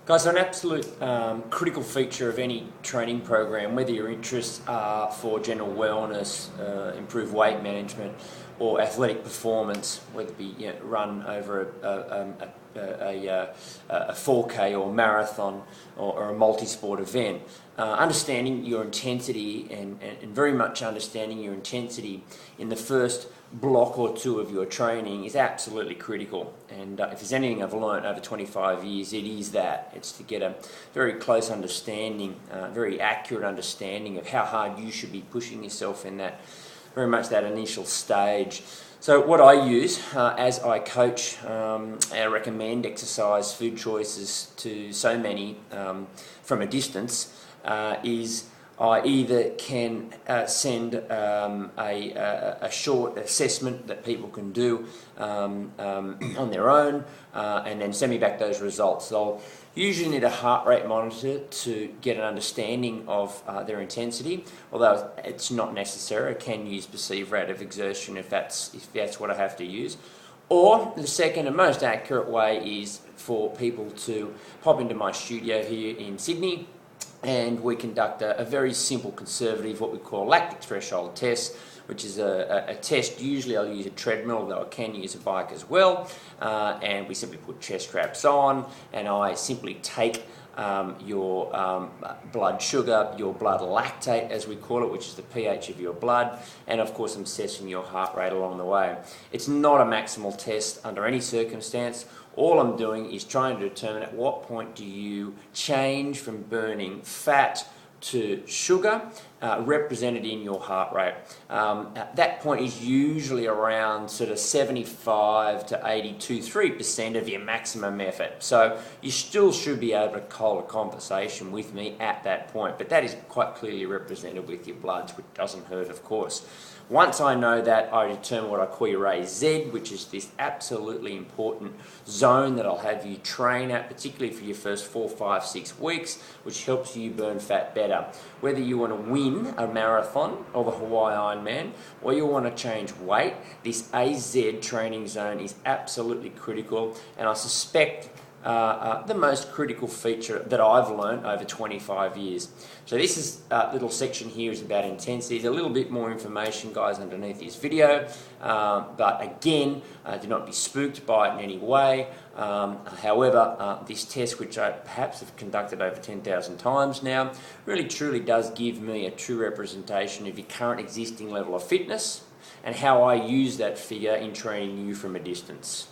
Guys, an absolute critical feature of any training program, whether your interests are for general wellness, improved weight management, or athletic performance, whether it be run over a 4K or marathon or a multi-sport event, understanding your intensity and very much understanding your intensity in the first block or two of your training is absolutely critical. And if there's anything I've learned over 25 years, it is that. It's to get a very close understanding, very accurate understanding of how hard you should be pushing yourself in that, very much that initial stage. So what I use as I coach and recommend exercise food choices to so many from a distance is I either can send a short assessment that people can do on their own and then send me back those results. They'll usually need a heart rate monitor to get an understanding of their intensity, although it's not necessary. I can use perceived rate of exertion if that's what I have to use. Or the second and most accurate way is for people to pop into my studio here in Sydney, and we conduct a very simple, conservative, what we call lactic threshold test, which is a test. Usually I'll use a treadmill, though I can use a bike as well, and we simply put chest straps on, and I simply take your blood sugar, your blood lactate as we call it, which is the pH of your blood, and of course I'm assessing your heart rate along the way. It's not a maximal test under any circumstance. All I'm doing is trying to determine at what point do you change from burning fat to sugar represented in your heart rate. At that point is usually around sort of 75 to 82.3% of your maximum effort. So you still should be able to hold a conversation with me at that point, but that is quite clearly represented with your bloods, which doesn't hurt, of course. Once I know that, I determine what I call your AZ, which is this absolutely important zone that I'll have you train at, particularly for your first 4, 5, 6 weeks, which helps you burn fat better. Whether you want to win a marathon or the Hawaii Ironman, or you want to change weight, this AZ training zone is absolutely critical, and I suspect the most critical feature that I've learned over 25 years. So this is little section here is about intensity. There's a little bit more information, guys, underneath this video, but again, do not be spooked by it in any way. However, this test, which I perhaps have conducted over 10,000 times now, really truly does give me a true representation of your current existing level of fitness and how I use that figure in training you from a distance.